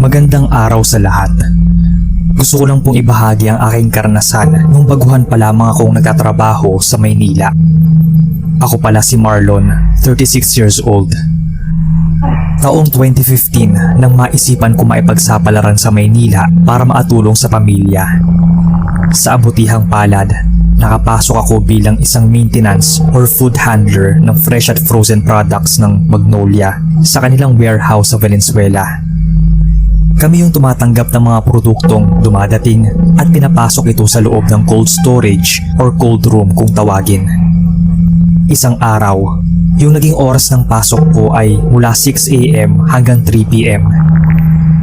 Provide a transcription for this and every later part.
Magandang araw sa lahat. Gusto ko lang pong ibahagi ang aking karanasan nung baguhan pa lamang akong nagtatrabaho sa Maynila. Ako pala si Marlon, 36 years old. Taong 2015 nang maisipan ko maipagsapalaran sa Maynila para maatulong sa pamilya. Sa abutihang palad, nakapasok ako bilang isang maintenance or food handler ng fresh at frozen products ng Magnolia sa kanilang warehouse sa Valenzuela. Kami yung tumatanggap ng mga produktong dumadating at pinapasok ito sa loob ng cold storage or cold room kung tawagin. Isang araw, yung naging oras ng pasok ko ay mula 6 AM hanggang 3 PM.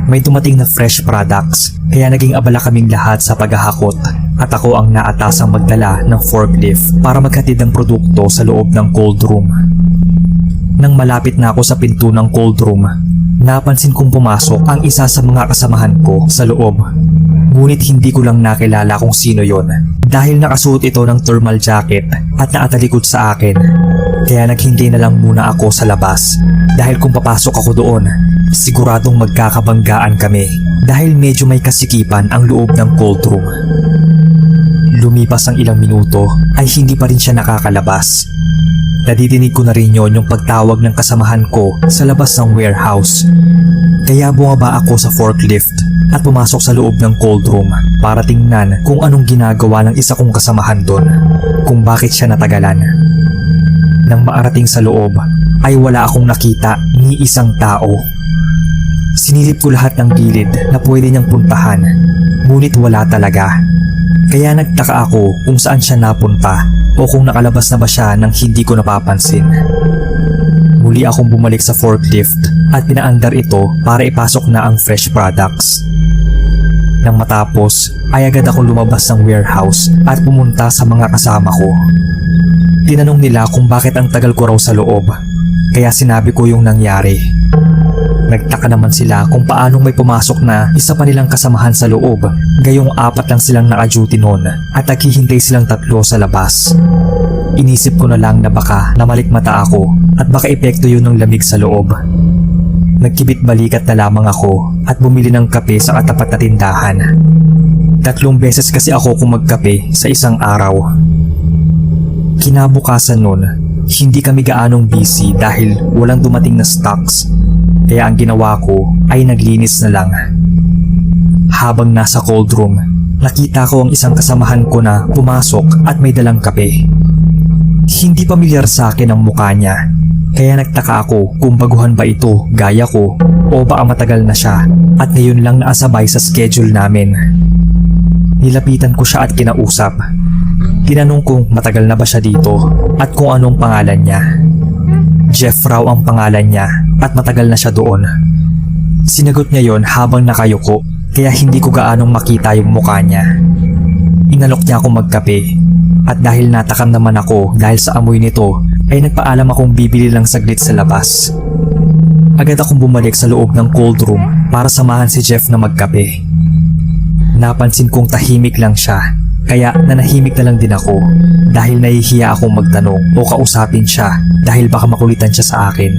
May dumating na fresh products kaya naging abala kaming lahat sa paghahakot at ako ang naatasang magdala ng forklift para maghatid ng produkto sa loob ng cold room. Nang malapit na ako sa pinto ng cold room, napansin kong pumasok ang isa sa mga kasamahan ko sa loob. Ngunit hindi ko lang nakilala kung sino yon dahil nakasuot ito ng thermal jacket at nakatalikod sa akin. Kaya naghintay na lang muna ako sa labas dahil kung papasok ako doon, siguradong magkakabanggaan kami dahil medyo may kasikipan ang loob ng cold room. Lumipas ang ilang minuto ay hindi pa rin siya nakakalabas. Nadidinig ko na rin yon yung pagtawag ng kasamahan ko sa labas ng warehouse. Kaya bumaba ako sa forklift at pumasok sa loob ng cold room para tingnan kung anong ginagawa ng isa kong kasamahan doon, kung bakit siya natagalan. Nang maarating sa loob ay wala akong nakita ni isang tao. Sinilip ko lahat ng gilid na pwede niyang puntahan, ngunit wala talaga. Kaya nagtaka ako kung saan siya napunta o kung nakalabas na ba siya nang hindi ko napapansin. Muli akong bumalik sa forklift at pinaandar ito para ipasok na ang fresh products. Nang matapos ay agad akong lumabas ng warehouse at pumunta sa mga kasama ko. Tinanong nila kung bakit ang tagal ko raw sa loob, kaya sinabi ko yung nangyari. Nagtaka naman sila kung paanong may pumasok na isa pa nilang kasamahan sa loob, gayong 4 lang silang naka-duty noon at naghihintay silang 3 sa labas. Inisip ko na lang na baka namalikmata ako at baka epekto yun ng lamig sa loob. Nagkibit balikat na lamang ako at bumili ng kape sa katapat na tindahan. 3 beses kasi ako magkape sa isang araw. Kinabukasan nun, hindi kami gaanong busy dahil walang dumating na stocks. Kaya ang ginawa ko ay naglinis na lang. Habang nasa cold room, nakita ko ang isang kasamahan ko na pumasok at may dalang kape. Hindi pamilyar sa akin ang mukha niya, kaya nagtaka ako kung baguhan ba ito gaya ko o baka matagal na siya at ngayon lang naasabay sa schedule namin. Nilapitan ko siya at kinausap. Tinanong kung matagal na ba siya dito at kung anong pangalan niya. Jeff raw ang pangalan niya at matagal na siya doon. Sinagot niya yon habang nakayuko kaya hindi ko gaanong makita yung mukha niya. Inalok niya akong magkape at dahil natakam naman ako dahil sa amoy nito ay nagpaalam akong bibili lang saglit sa labas. Agad akong bumalik sa loob ng cold room para samahan si Jeff na magkape. Napansin kong tahimik lang siya. Kaya nanahimik na lang din ako dahil nahihiya akong magtanong o kausapin siya dahil baka makulitan siya sa akin.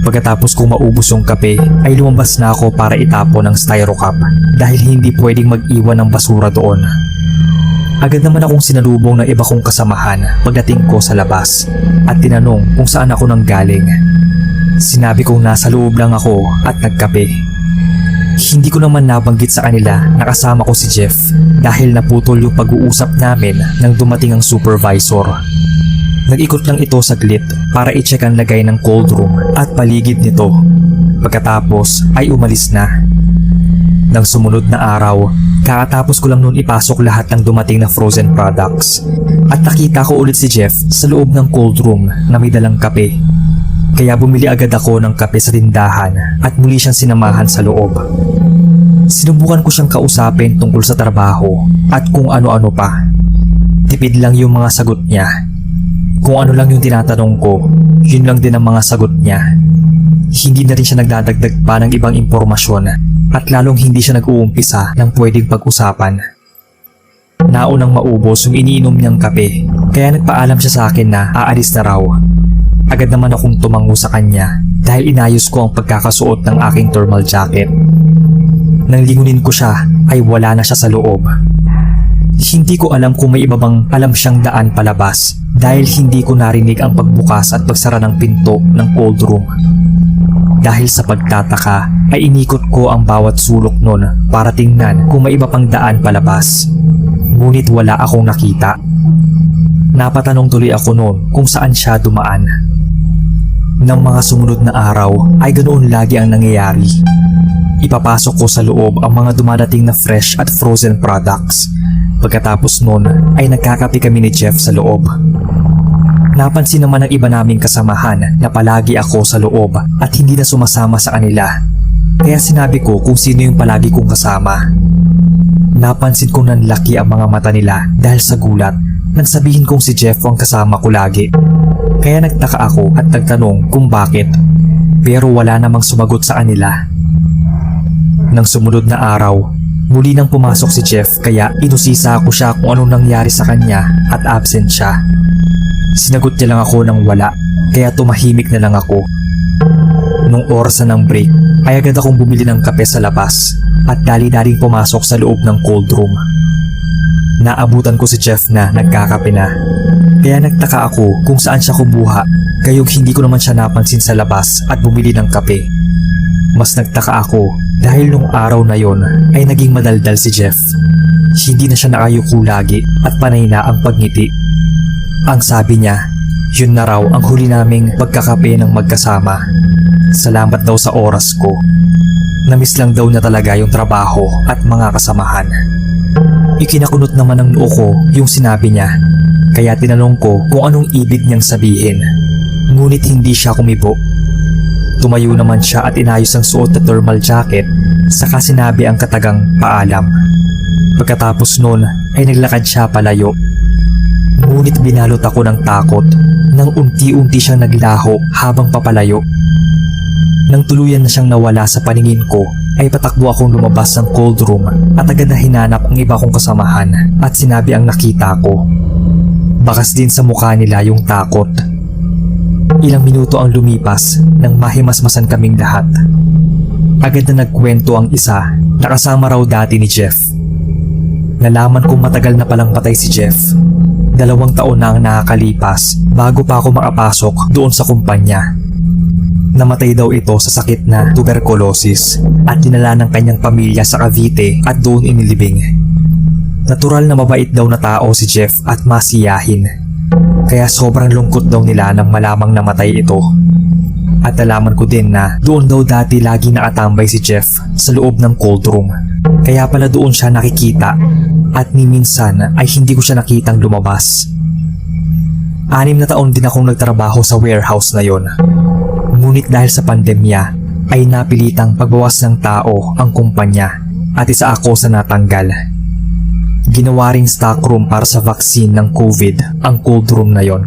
Pagkatapos kong maubos yung kape ay lumabas na ako para itapon ang styro cup dahil hindi pwedeng mag-iwan ng basura doon. Agad naman akong sinalubong ng iba kong kasamahan pagdating ko sa labas at tinanong kung saan ako nanggaling. Sinabi kong nasa loob lang ako at nagkape. Hindi ko naman nabanggit sa kanila na kasama ko si Jeff dahil naputol yung pag-uusap namin nang dumating ang supervisor. Nag-ikot lang ito saglit para i-check ang lagay ng cold room at paligid nito. Pagkatapos ay umalis na. Nang sumunod na araw, kakatapos ko lang noon ipasok lahat ng dumating na frozen products at nakita ko ulit si Jeff sa loob ng cold room na may dalang kape. Kaya bumili agad ako ng kape sa tindahan at muli siyang sinamahan sa loob. Sinubukan ko siyang kausapin tungkol sa trabaho at kung ano-ano pa. Tipid lang yung mga sagot niya. Kung ano lang yung tinatanong ko, yun lang din ang mga sagot niya. Hindi na rin siya nagdadagdag pa ng ibang impormasyon at lalong hindi siya nag-uumpisa ng pwedeng pag-usapan. Naunang maubos yung iniinom niyang kape, kaya nagpaalam siya sa akin na aalis na raw. Agad naman akong tumango sa kanya dahil inayos ko ang pagkakasuot ng aking thermal jacket. Nang lingunin ko siya ay wala na siya sa loob. Hindi ko alam kung may iba bang alam siyang daan palabas dahil hindi ko narinig ang pagbukas at pagsara ng pinto ng cold room. Dahil sa pagtataka ay inikot ko ang bawat sulok nun para tingnan kung may iba pang daan palabas. Ngunit wala akong nakita. Napatanong tuloy ako noon kung saan siya dumaan. Nang mga sumunod na araw ay ganoon lagi ang nangyayari. Ipapasok ko sa loob ang mga dumadating na fresh at frozen products. Pagkatapos noon ay nagkakape kami ni Jeff sa loob. Napansin naman ng iba naming kasamahan na palagi ako sa loob at hindi na sumasama sa kanila. Kaya sinabi ko kung sino yung palagi kong kasama. Napansin kong nanlaki ang mga mata nila dahil sa gulat nang sabihin kong si Jeff ang kasama ko lagi. Kaya nagtaka ako at nagtanong kung bakit, pero wala namang sumagot sa kanila. Nang sumunod na araw, muli nang pumasok si Jeff kaya inusisa ko siya kung anong nangyari sa kanya at absent siya. Sinagot niya lang ako ng wala kaya tumahimik na lang ako. Nung oras na ng break ay agad akong bumili ng kape sa labas at dali-daling pumasok sa loob ng cold room. Naabutan ko si Jeff na nagkakape na. Kaya nagtaka ako kung saan siya kumuha, gayong hindi ko naman siya napansin sa labas at bumili ng kape. Mas nagtaka ako dahil nung araw na yon ay naging madaldal si Jeff. Hindi na siya nakayuko lagi at panay na ang pagngiti. Ang sabi niya, yun na raw ang huli naming pagkakape ng magkasama. Salamat daw sa oras ko. Namiss lang daw niya talaga yung trabaho at mga kasamahan. Ikinakunot naman ng noo ko yung sinabi niya, kaya tinanong ko kung anong ibig niyang sabihin. Ngunit hindi siya kumibo. Tumayo naman siya at inayos ang suot na thermal jacket, saka sinabi ang katagang paalam. Pagkatapos nun ay naglakad siya palayo. Ngunit binalot ako ng takot nang unti-unti siyang naglaho habang papalayo. Nang tuluyan na siyang nawala sa paningin ko, ay patakbo akong lumabas ng cold room at agad na hinanap ang iba kong kasamahan at sinabi ang nakita ko. Bakas din sa mukha nila yung takot. Ilang minuto ang lumipas nang mahimasmasan kaming lahat. Agad na nagkwento ang isa na kasama raw dati ni Jeff. Nalaman kong matagal na palang patay si Jeff. 2 taon na ang nakakalipas bago pa ako makapasok doon sa kumpanya. Namatay daw ito sa sakit na tuberculosis at dinala ng kanyang pamilya sa Cavite at doon inilibing. Natural na mabait daw na tao si Jeff at masiyahin. Kaya sobrang lungkot daw nila nang malamang namatay ito. At nalaman ko din na doon daw dati lagi nakatambay si Jeff sa loob ng cold room. Kaya pala doon siya nakikita at ni minsan ay hindi ko siya nakitang lumabas. 6 na taon din akong nagtrabaho sa warehouse na yon. Ngunit dahil sa pandemya ay napilitang pagbawas ng tao ang kumpanya at isa ako sa natanggal. Ginawa ring stockroom para sa vaccine ng COVID ang cold room na yon.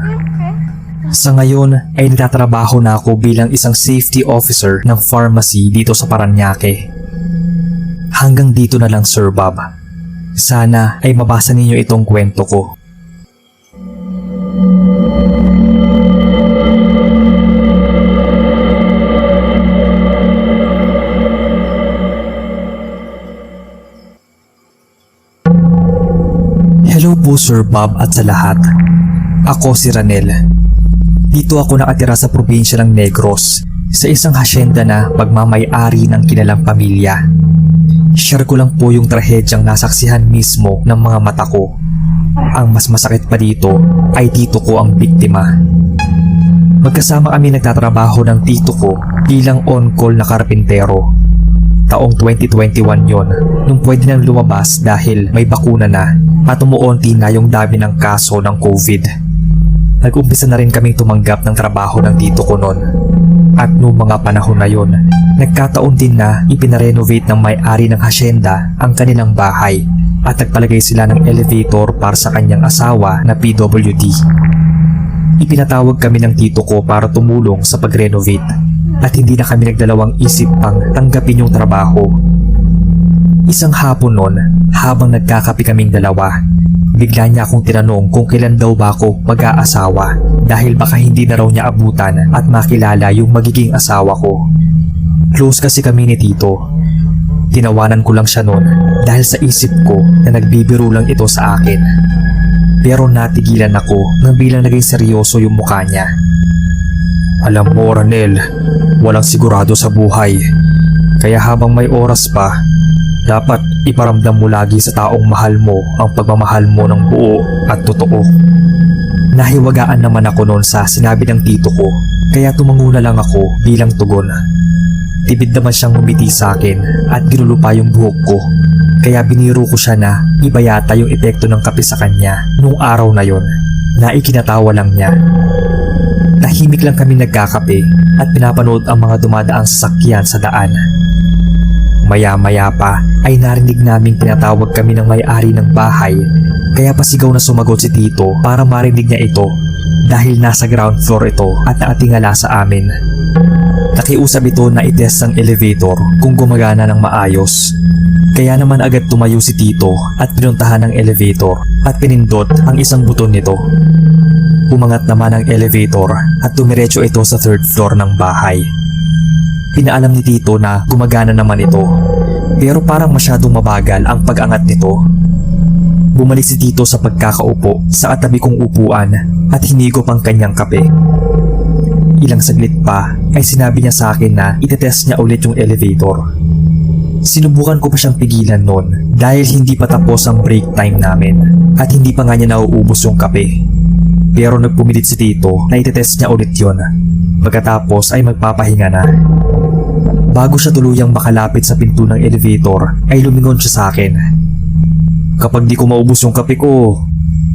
Sa ngayon ay nagtatrabaho na ako bilang isang safety officer ng pharmacy dito sa Parañaque. Hanggang dito na lang, Sir Bob. Sana ay mabasa ninyo itong kwento ko. Hello po Sir Bob at sa lahat. Ako si Ranel. Dito ako nakatira sa probinsya ng Negros, sa isang hasyenda na pagmamay-ari ng kilalang pamilya. Share ko lang po yung trahedyang nasaksihan mismo ng mga mata ko. Ang mas masakit pa dito ay tito ko ang biktima. Magkasama kami nagtatrabaho ng tito ko bilang on-call na karpintero. Taong 2021 yon nung pwede nang lumabas dahil may bakuna na at umuunti na yung dami ng kaso ng COVID. Nag-umpisa na rin kaming tumanggap ng trabaho ng tito ko noon. At noong mga panahon na yon, nagkataon din na ipinarenovate ng may-ari ng hasyenda ang kanilang bahay at nagpalagay sila ng elevator para sa kanyang asawa na PWD. Ipinatawag kami ng tito ko para tumulong sa pag-renovate at hindi na kami nagdalawang isip pang tanggapin yung trabaho. Isang hapon noon, habang nagkakape kaming dalawa, Bigla niya akong tinanong kung kailan daw ba ako mag-aasawa dahil baka hindi na raw niya abutan at makilala yung magiging asawa ko. Close kasi kami ni Tito. Tinawanan ko lang siya noon dahil sa isip ko na nagbibiro lang ito sa akin. Pero natigilan ako nang bilang naging seryoso yung mukha niya. Alam mo, Ranel, walang sigurado sa buhay. Kaya habang may oras pa, dapat iparamdam mo lagi sa taong mahal mo ang pagmamahal mo ng buo at totoo. Nahiwagaan naman ako noon sa sinabi ng tito ko, kaya tumango na lang ako bilang tugon. Tibid naman siyang umiti sa akin at ginulo pa yung buhok ko, kaya biniro ko siya na iba yata yung epekto ng kape sa kanya nung araw na yon, na ikinatawa lang niya. Tahimik lang kami nagkakape at pinapanood ang mga dumadaang sasakyan sa daan. Maya-maya pa ay narinig naming pinatawag kami ng may-ari ng bahay, kaya pasigaw na sumagot si Tito para marinig niya ito dahil nasa ground floor ito at naatingala sa amin. Nakiusap ito na itest ang elevator kung gumagana ng maayos. Kaya naman agad tumayo si Tito at pinuntahan ang elevator at pinindot ang isang buton nito. Umangat naman ang elevator at dumiretso ito sa third floor ng bahay. Pinaalam ni Tito na gumagana naman ito, pero parang masyadong mabagal ang pag-angat nito. Bumalik si Tito sa pagkakaupo sa katabi kong upuan at hinigop ang kanyang kape. Ilang saglit pa ay sinabi niya sa akin na itetest niya ulit yung elevator. Sinubukan ko pa siyang pigilan noon dahil hindi pa tapos ang break time namin at hindi pa nga niya nauubos yung kape. Pero nagpumilit si Tito na itetest niya ulit yon. Pagkatapos ay magpapahinga na. Bago siya tuluyang makalapit sa pinto ng elevator ay lumingon siya sa akin. Kapag di ko maubos yung kape ko,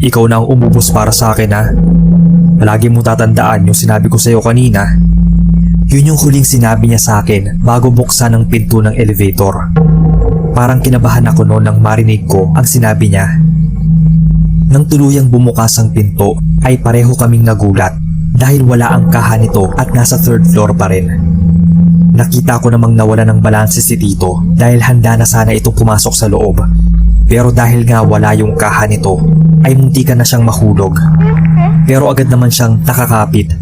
ikaw na ang umubos para sa akin, ha? Palagi mong tatandaan yung sinabi ko sa iyo kanina. Yun yung huling sinabi niya sa akin bago buksan ang pinto ng elevator. Parang kinabahan ako noon nang marinig ko ang sinabi niya. Nang tuluyang bumukas ang pinto ay pareho kaming nagulat dahil wala ang kaha nito at nasa third floor pa rin. Nakita ko namang nawala ng balanse si Tito dahil handa na sana itong pumasok sa loob. Pero dahil nga wala yung kaha nito ay muntikan na siyang mahulog. Pero agad naman siyang nakakapit.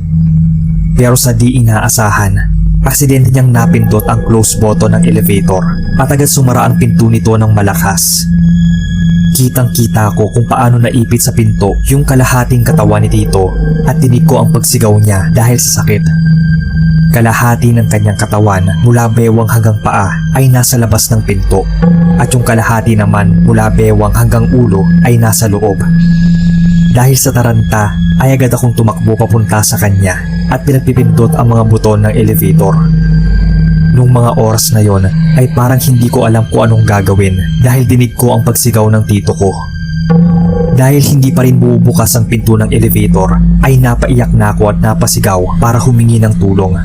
Pero sa di inaasahan, aksidente niyang napindot ang close button ng elevator at agad sumara ang pinto nito ng malakas. Kitang-kita ko kung paano naipit sa pinto yung kalahating katawan ni Tito at dinig ko ang pagsigaw niya dahil sa sakit. Kalahati ng kanyang katawan mula bewang hanggang paa ay nasa labas ng pinto at yung kalahati naman mula bewang hanggang ulo ay nasa loob. Dahil sa taranta ay agad akong tumakbo papunta sa kanya at pinagpipindot ang mga buton ng elevator. Nung mga oras na yon ay parang hindi ko alam kung anong gagawin dahil dinig ko ang pagsigaw ng tito ko. Dahil hindi pa rin bubukas ang pinto ng elevator ay napaiyak na ako at napasigaw para humingi ng tulong.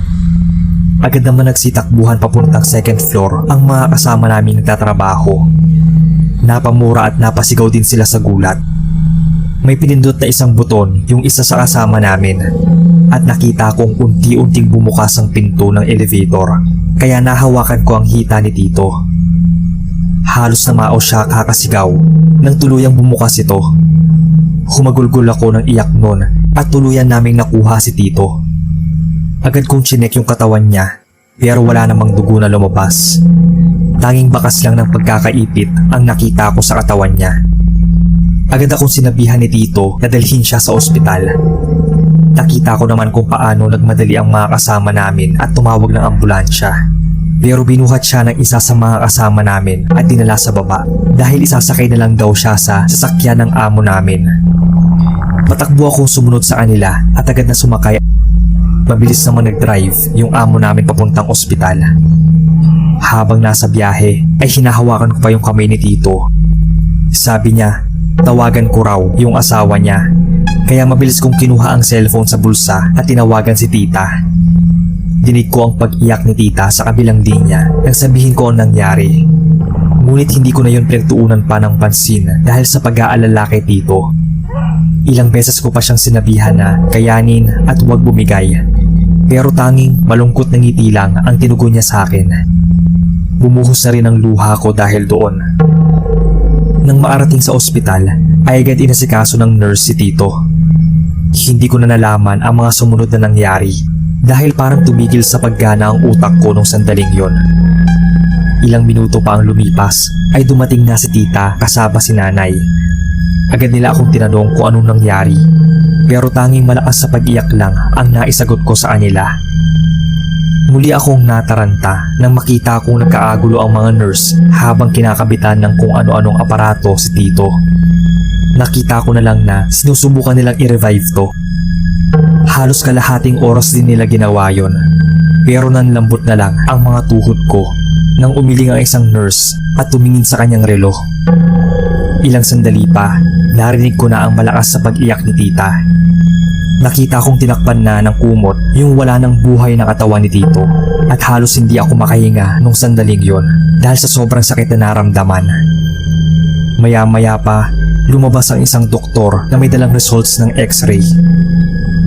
Agad naman nagsitakbuhan papuntang second floor ang mga kasama naming nagtatrabaho. Napamura at napasigaw din sila sa gulat. May pinindot na isang buton yung isa sa kasama namin at nakita kong unti-unting bumukas ang pinto ng elevator kaya nahawakan ko ang hita ni Tito. Halos namao siya kakasigaw nang tuluyang bumukas ito. Humagulgol ako ng iyak noon at tuluyan naming nakuha si Tito. Agad kong chinek yung katawan niya pero wala namang dugo na lumabas. Tanging bakas lang ng pagkakaipit ang nakita ko sa katawan niya. Agad akong sinabihan ni Tito na dalhin siya sa ospital. Nakita ko naman kung paano nagmadali ang mga kasama namin at tumawag ng ambulansya. Pero binuhat siya ng isa sa mga kasama namin at dinala sa baba dahil isasakay na lang daw siya sa sasakyan ng amo namin. Patakbo akong sumunod sa kanila at agad na sumakay. Mabilis naman nag-drive yung amo namin papuntang ospital. Habang nasa biyahe ay hinahawakan ko pa yung kamay ni Tito. Sabi niya, tawagan ko raw yung asawa niya. Kaya mabilis kong kinuha ang cellphone sa bulsa at tinawagan si tita. Dinig ko ang pag-iyak ni tita sa kabilang linya nang sabihin ko ang nangyari. Ngunit hindi ko na yun pinagtuunan pa ng pansin dahil sa pag-aalala kay Tito. Ilang beses ko pa siyang sinabihan na kayanin at huwag bumigay. Pero tanging malungkot na ngiti lang ang tinugon niya sa akin. Bumuhos na rin ang luha ko dahil doon. Nang maarating sa ospital, ay agad inasikaso ng nurse si Tito. Hindi ko na nalaman ang mga sumunod na nangyari dahil parang tumigil sa paggana ang utak ko nung sandaling yon. Ilang minuto pa ang lumipas ay dumating na si tita kasama si nanay. Agad nila akong tinanong kung anong nangyari, pero tanging malakas sa pag-iyak lang ang naisagot ko sa kanila. Muli akong nataranta nang makita kong nagkaagulo ang mga nurse habang kinakabitan ng kung ano-anong aparato si Tito. Nakita ko na lang na sinusubukan nilang i-revive to. Halos kalahating oras din nila ginawa yon, pero nanlambot na lang ang mga tuhod ko nang umiling ang isang nurse at tumingin sa kanyang relo. Ilang sandali pa, narinig ko na ang malakas sa pag-iyak ni tita. Nakita kong tinakpan na ng kumot yung wala ng buhay na katawan ni Tito at halos hindi ako makahinga nung sandaling yon dahil sa sobrang sakit na naramdaman. Maya-maya pa, lumabas ang isang doktor na may dalang results ng x-ray.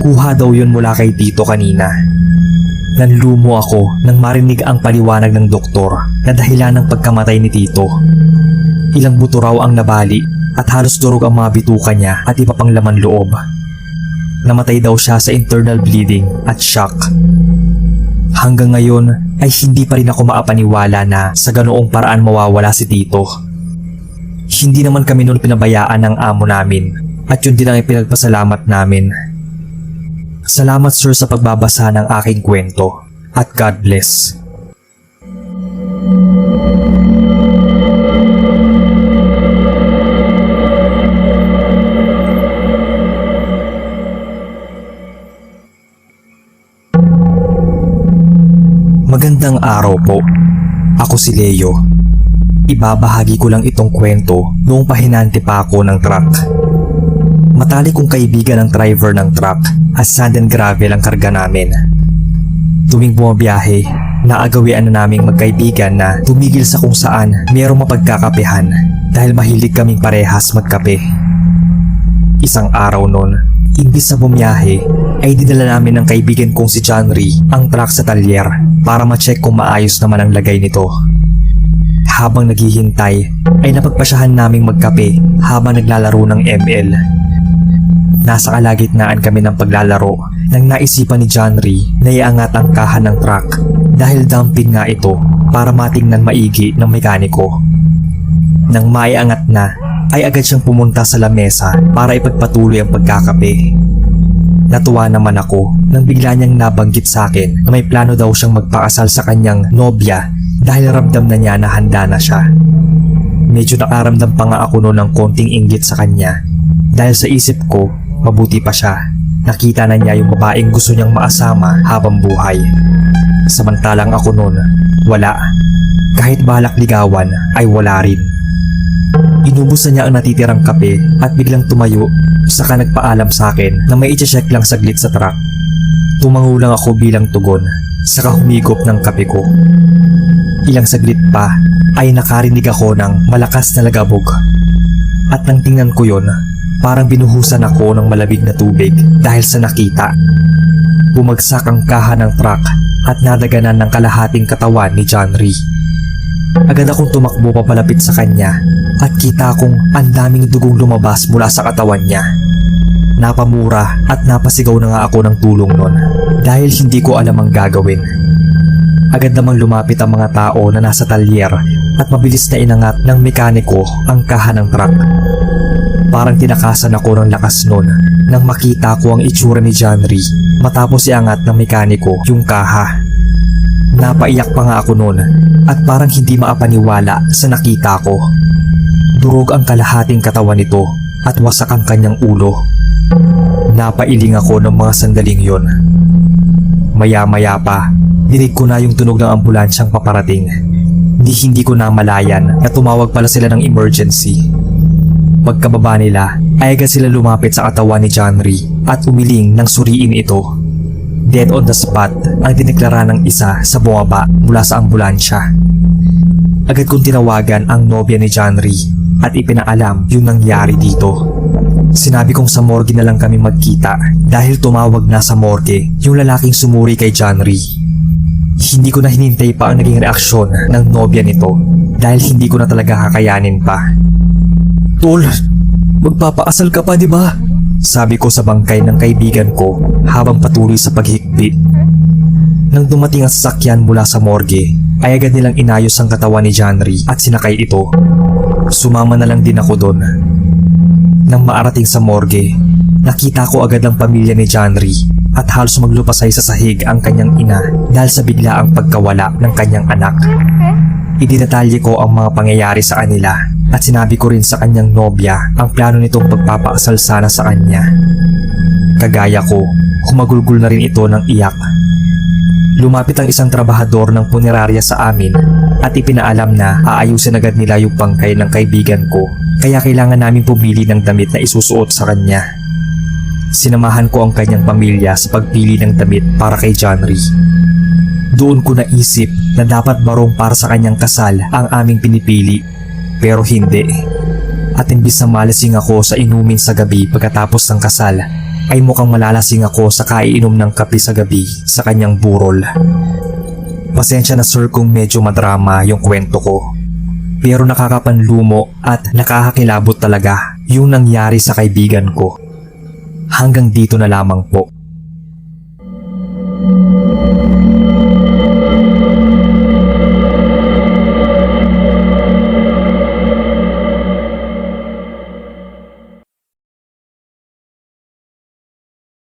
Kuha daw yun mula kay Tito kanina. Nanlumo ako nang marinig ang paliwanag ng doktor na dahilan ng pagkamatay ni Tito. Ilang buto raw ang nabali at halos durog ang mga bituka niya at iba pang laman loob. Namatay daw siya sa internal bleeding at shock. Hanggang ngayon ay hindi pa rin ako maapaniwala na sa ganoong paraan mawawala si Tito. Hindi naman kami noon pinabayaan ng amo namin at yun din ang ipinagpasalamat namin. Salamat sir sa pagbabasa ng aking kwento at God bless. Magandang araw po. Ako si Leo. Ibabahagi ko lang itong kwento noong pahinante pa ako ng truck. Matalik kong kaibigan ng driver ng truck at sand and gravel ang karga namin. Tuwing bumabiyahe, naagawian na naming magkaibigan na tumigil sa kung saan mayroong mapagkakapehan dahil mahilig kaming parehas magkape. Isang araw noon, imbis na bumiyahe, ay dinala namin ng kaibigan kong si John Ree ang truck sa talyer para ma-check kung maayos naman ang lagay nito. Habang naghihintay, ay napagpasyahan naming magkape habang naglalaro ng ML. Nasa kalagitnaan kami ng paglalaro nang naisipan ni John Ree na iangat ang kahan ng truck dahil dumping nga ito para matingnan maigi ng mekaniko. Nang maiangat na, ay agad siyang pumunta sa lamesa para ipagpatuloy ang pagkakape. Natuwa naman ako nang bigla niyang nabanggit sa akin na may plano daw siyang magpakasal sa kanyang nobya dahil ramdam na niya na handa na siya. Medyo nakaramdam pa nga ako noon ng konting inggit sa kanya dahil sa isip ko, mabuti pa siya. Nakita na niya yung babaeng gusto niyang maasama habang buhay. Samantalang ako noon, wala. Kahit balak ligawan ay wala rin. Inubos na niya ang natitirang kape at biglang tumayo, saka nagpaalam sa akin na may i-check lang saglit sa truck. Tumango lang ako bilang tugon, saka humigop ng kape ko. Ilang saglit pa ay nakarinig ako ng malakas na lagabog. At nang tingnan ko yon, parang binuhusan ako ng malamig na tubig dahil sa nakita. Bumagsak ang kaha ng truck at nadaganan ng kalahating katawan ni John Ree. Agad akong tumakbo papalapit sa kanya at kita kong ang daming dugong lumabas mula sa katawan niya. Napamura at napasigaw na nga ako ng tulong nun dahil hindi ko alam ang gagawin. Agad namang lumapit ang mga tao na nasa talyer at mabilis na inangat ng mekaniko ang kaha ng truck. Parang tinakasan ako ng lakas nun nang makita ko ang itsura ni John Ree matapos iangat ng mekaniko yung kaha. Napaiyak pa nga ako noon at parang hindi maapaniwala sa nakita ko. Durog ang kalahating katawan nito at wasak ang kanyang ulo. Napailing ako ng mga sandaling yon. Maya-maya pa, dinig ko na yung tunog ng ambulansyang paparating. Hindi ko namalayan na tumawag pala sila ng emergency. Pagkababa nila, ay agad sila lumapit sa katawan ni John Ree at umiling nang suriin ito. Dead on the spot ang dineklara ng isa sa bumaba mula sa ambulansya. Agad kong tinawagan ang nobya ni John Ree at ipinaalam yung nangyari dito. Sinabi kong sa morgue na lang kami magkita dahil tumawag na sa morgue yung lalaking sumuri kay John Ree. Hindi ko na hinintay pa ang naging reaksyon ng nobya nito dahil hindi ko na talaga kakayanin pa. Tol, magpapaasal ka pa, di ba? Sabi ko sa bangkay ng kaibigan ko habang patuloy sa paghikbi. Nang dumating ang sasakyan mula sa morgue, ay agad nilang inayos ang katawan ni Janry at sinakay ito. Sumama na lang din ako doon. Nang maarating sa morgue, nakita ko agad ang pamilya ni Janry at halos maglupasay sa sahig ang kanyang ina dahil sa biglaang pagkawala ng kanyang anak. Idinatalye ko ang mga pangyayari sa kanila at sinabi ko rin sa kanyang nobya ang plano nitong pagpapaasal sana sa kanya. Kagaya ko, humagulgul na rin ito ng iyak. Lumapit ang isang trabahador ng punerarya sa amin at ipinaalam na aayusin agad nila yung bangkay ng kaibigan ko, kaya kailangan namin pumili ng damit na isusuot sa kanya. Sinamahan ko ang kanyang pamilya sa pagpili ng damit para kay Janry. Doon ko naisip na dapat barong para sa kanyang kasal ang aming pinipili, pero hindi. At imbis na malasing ako sa inumin sa gabi pagkatapos ng kasal, ay mukhang malalasing ako sa kaiinom ng kape sa gabi sa kanyang burol. Pasensya na sir kung medyo madrama yung kwento ko, pero nakakapanlumo at nakakakilabot talaga yung nangyari sa kaibigan ko. Hanggang dito na lamang po.